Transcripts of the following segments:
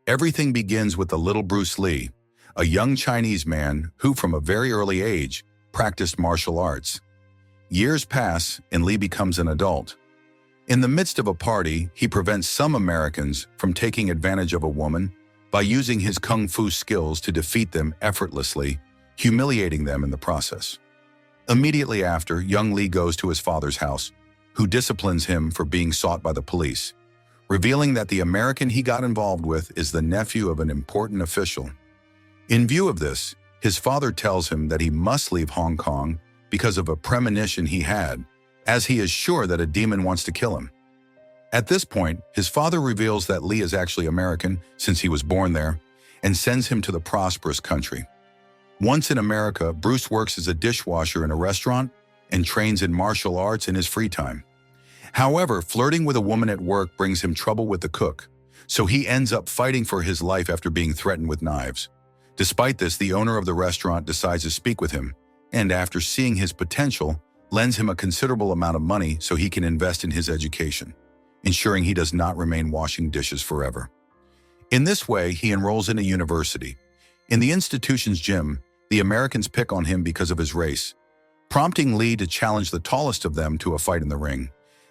Everything begins with the little Bruce Lee, a young Chinese man who from a very early age practiced martial arts. Years pass and Lee becomes an adult. In the midst of a party, he prevents some Americans from taking advantage of a woman by using his kung fu skills to defeat them effortlessly, humiliating them in the process. Immediately after, young Lee goes to his father's house, who disciplines him for being sought by the police, revealing that the American he got involved with is the nephew of an important official. In view of this, his father tells him that he must leave Hong Kong because of a premonition he had, as he is sure that a demon wants to kill him. At this point, his father reveals that Lee is actually American since he was born there, and sends him to the prosperous country. Once in America, Bruce works as a dishwasher in a restaurant and trains in martial arts in his free time. However, flirting with a woman at work brings him trouble with the cook, so he ends up fighting for his life after being threatened with knives. Despite this, the owner of the restaurant decides to speak with him, and after seeing his potential, lends him a considerable amount of money so he can invest in his education, ensuring he does not remain washing dishes forever. In this way, he enrolls in a university. In the institution's gym, the Americans pick on him because of his race, prompting Lee to challenge the tallest of them to a fight in the ring.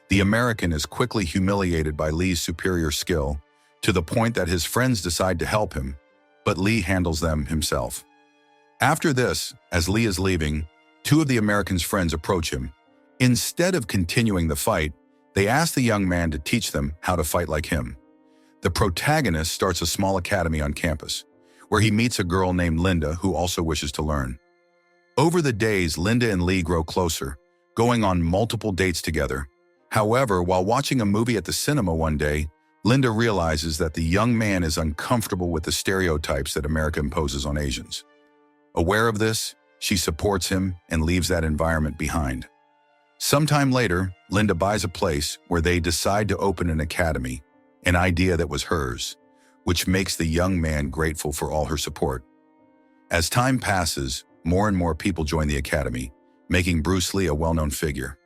The American is quickly humiliated by Lee's superior skill, to the point that his friends decide to help him, but Lee handles them himself. After this, as Lee is leaving, two of the American's friends approach him. Instead of continuing the fight, they ask the young man to teach them how to fight like him. The protagonist starts a small academy on campus, where he meets a girl named Linda who also wishes to learn. Over the days, Linda and Lee grow closer, going on multiple dates together. However, while watching a movie at the cinema one day, Linda realizes that the young man is uncomfortable with the stereotypes that America imposes on Asians. Aware of this, she supports him and leaves that environment behind. Sometime later, Linda buys a place where they decide to open an academy, an idea that was hers, which makes the young man grateful for all her support. As time passes, more and more people join the academy, making Bruce Lee a well-known figure.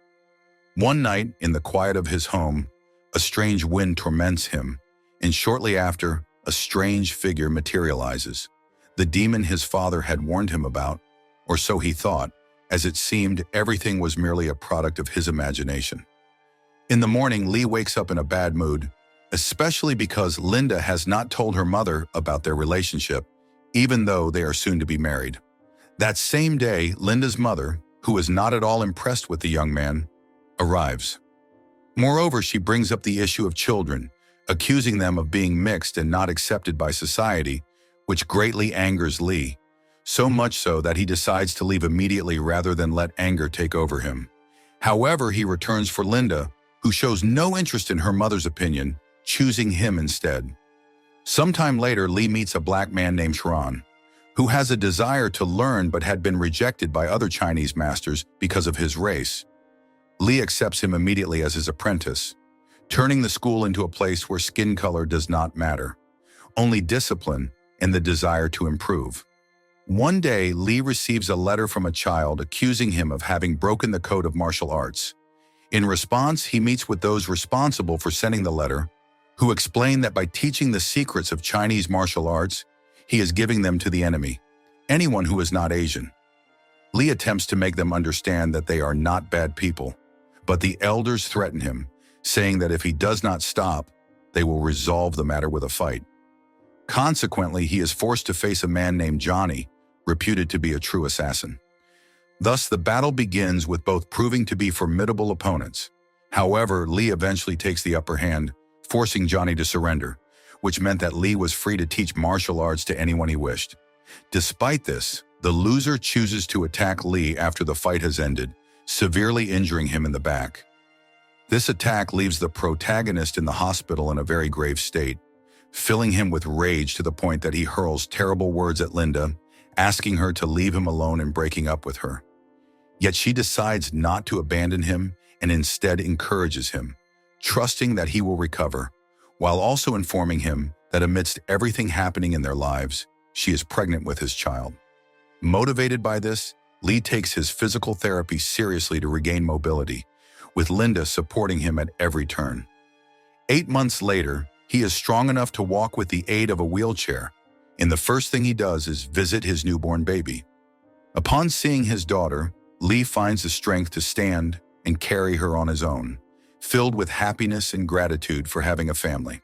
One night, in the quiet of his home, a strange wind torments him, and shortly after, a strange figure materializes. The demon his father had warned him about, or so he thought, as it seemed everything was merely a product of his imagination. In the morning, Lee wakes up in a bad mood, especially because Linda has not told her mother about their relationship, even though they are soon to be married. That same day, Linda's mother, who is not at all impressed with the young man, arrives. Moreover, she brings up the issue of children, accusing them of being mixed and not accepted by society, which greatly angers Lee, so much so that he decides to leave immediately rather than let anger take over him. However, he returns for Linda, who shows no interest in her mother's opinion, choosing him instead. Sometime later, Lee meets a black man named Sharon, who has a desire to learn but had been rejected by other Chinese masters because of his race. Lee accepts him immediately as his apprentice, turning the school into a place where skin color does not matter, only discipline and the desire to improve. One day, Lee receives a letter from a child accusing him of having broken the code of martial arts. In response, he meets with those responsible for sending the letter, who explain that by teaching the secrets of Chinese martial arts, he is giving them to the enemy, anyone who is not Asian. Lee attempts to make them understand that they are not bad people, but the elders threaten him, saying that if he does not stop, they will resolve the matter with a fight. Consequently, he is forced to face a man named Johnny, reputed to be a true assassin. Thus, the battle begins with both proving to be formidable opponents. However, Lee eventually takes the upper hand, forcing Johnny to surrender, which meant that Lee was free to teach martial arts to anyone he wished. Despite this, the loser chooses to attack Lee after the fight has ended, severely injuring him in the back. This attack leaves the protagonist in the hospital in a very grave state, filling him with rage to the point that he hurls terrible words at Linda, asking her to leave him alone and breaking up with her. Yet she decides not to abandon him and instead encourages him, trusting that he will recover, while also informing him that amidst everything happening in their lives, she is pregnant with his child. Motivated by this, Lee takes his physical therapy seriously to regain mobility, with Linda supporting him at every turn. 8 months later, he is strong enough to walk with the aid of a wheelchair, and the first thing he does is visit his newborn baby. Upon seeing his daughter, Lee finds the strength to stand and carry her on his own, filled with happiness and gratitude for having a family.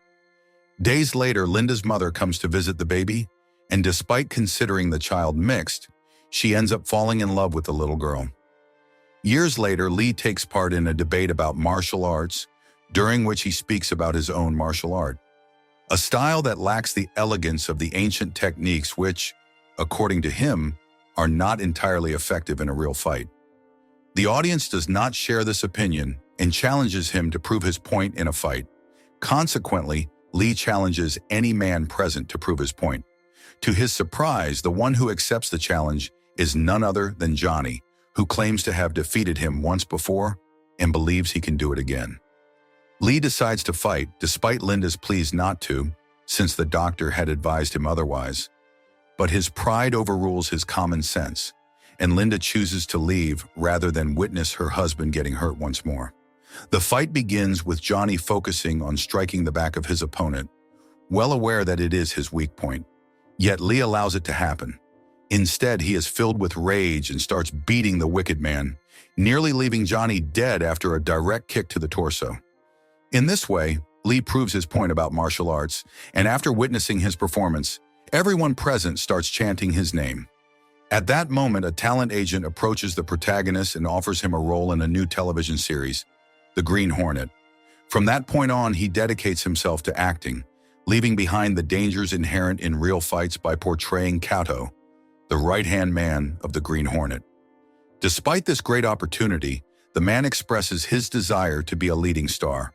Days later, Linda's mother comes to visit the baby, and despite considering the child mixed, she ends up falling in love with the little girl. Years later, Lee takes part in a debate about martial arts, during which he speaks about his own martial art, a style that lacks the elegance of the ancient techniques which, according to him, are not entirely effective in a real fight. The audience does not share this opinion and challenges him to prove his point in a fight. Consequently, Lee challenges any man present to prove his point. To his surprise, the one who accepts the challenge is none other than Johnny, who claims to have defeated him once before and believes he can do it again. Lee decides to fight despite Linda's pleas not to, since the doctor had advised him otherwise. But his pride overrules his common sense, and Linda chooses to leave rather than witness her husband getting hurt once more. The fight begins with Johnny focusing on striking the back of his opponent, well aware that it is his weak point. Yet Lee allows it to happen. Instead, he is filled with rage and starts beating the wicked man, nearly leaving Johnny dead after a direct kick to the torso. In this way, Lee proves his point about martial arts, and after witnessing his performance, everyone present starts chanting his name. At that moment, a talent agent approaches the protagonist and offers him a role in a new television series, The Green Hornet. From that point on, he dedicates himself to acting, leaving behind the dangers inherent in real fights by portraying Kato, the right-hand man of the Green Hornet. Despite this great opportunity, the man expresses his desire to be a leading star.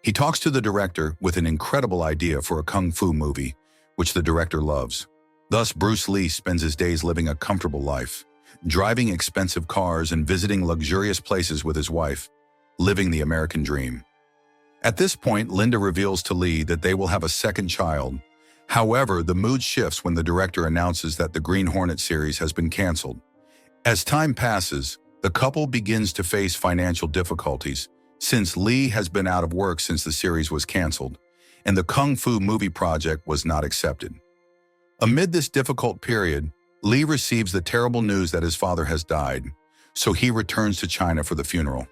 He talks to the director with an incredible idea for a kung fu movie, which the director loves. Thus, Bruce Lee spends his days living a comfortable life, driving expensive cars and visiting luxurious places with his wife, living the American dream. At this point, Linda reveals to Lee that they will have a second child. However, the mood shifts when the director announces that the Green Hornet series has been canceled. As time passes, the couple begins to face financial difficulties, since Lee has been out of work since the series was canceled, and the Kung Fu movie project was not accepted. Amid this difficult period, Lee receives the terrible news that his father has died, so he returns to China for the funeral,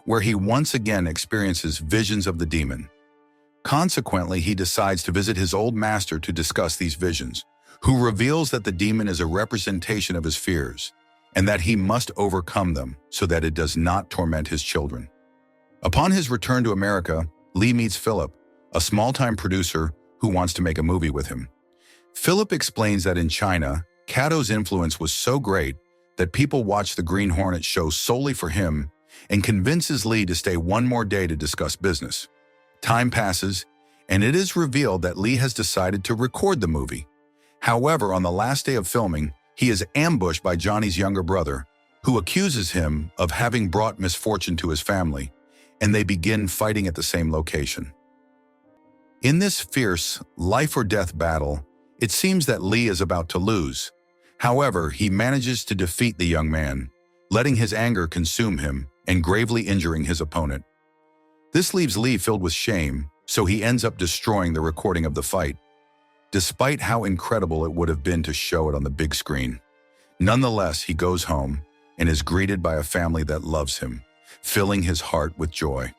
where he once again experiences visions of the demon. Consequently, he decides to visit his old master to discuss these visions, who reveals that the demon is a representation of his fears, and that he must overcome them so that it does not torment his children. Upon his return to America, Lee meets Philip, a small-time producer who wants to make a movie with him. Philip explains that in China, Kato's influence was so great that people watched the Green Hornet show solely for him, and convinces Lee to stay one more day to discuss business. Time passes, and it is revealed that Lee has decided to record the movie. However, on the last day of filming, he is ambushed by Johnny's younger brother, who accuses him of having brought misfortune to his family, and they begin fighting at the same location. In this fierce, life-or-death battle, it seems that Lee is about to lose. However, he manages to defeat the young man, letting his anger consume him and gravely injuring his opponent. This leaves Lee filled with shame, so he ends up destroying the recording of the fight, despite how incredible it would have been to show it on the big screen. Nonetheless, he goes home and is greeted by a family that loves him, filling his heart with joy.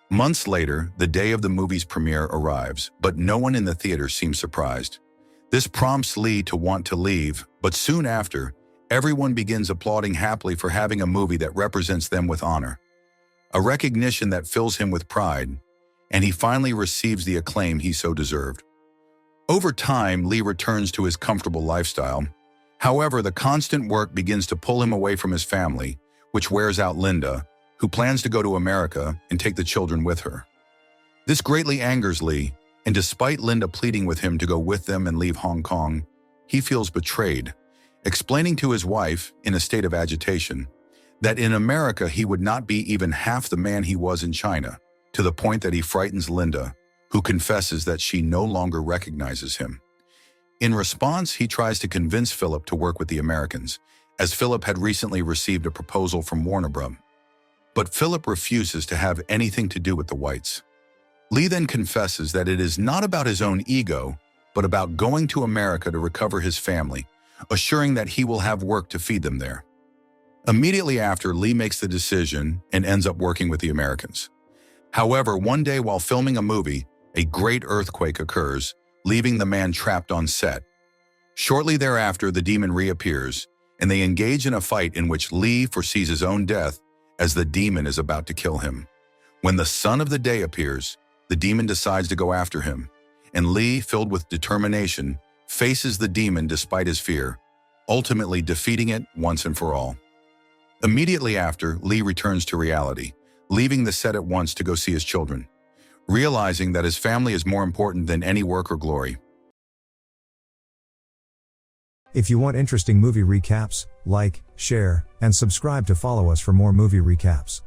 Months later, the day of the movie's premiere arrives, but no one in the theater seems surprised. This prompts Lee to want to leave, but soon after, everyone begins applauding happily for having a movie that represents them with honor, a recognition that fills him with pride, and he finally receives the acclaim he so deserved. Over time, Lee returns to his comfortable lifestyle. However, the constant work begins to pull him away from his family, which wears out Linda, who plans to go to America and take the children with her. This greatly angers Lee, and despite Linda pleading with him to go with them and leave Hong Kong, he feels betrayed, explaining to his wife, in a state of agitation, that in America he would not be even half the man he was in China, to the point that he frightens Linda, who confesses that she no longer recognizes him. In response, he tries to convince Philip to work with the Americans, as Philip had recently received a proposal from Warner Bros. But Philip refuses to have anything to do with the whites. Lee then confesses that it is not about his own ego, but about going to America to recover his family, assuring that he will have work to feed them there. Immediately after, Lee makes the decision and ends up working with the Americans. However, one day while filming a movie, a great earthquake occurs, leaving the man trapped on set. Shortly thereafter, the demon reappears, and they engage in a fight in which Lee foresees his own death as the demon is about to kill him. When the son of the day appears, the demon decides to go after him, and Lee, filled with determination, faces the demon despite his fear, ultimately defeating it once and for all. Immediately after, Lee returns to reality, leaving the set at once to go see his children, realizing that his family is more important than any work or glory. If you want interesting movie recaps, like, share, and subscribe to follow us for more movie recaps.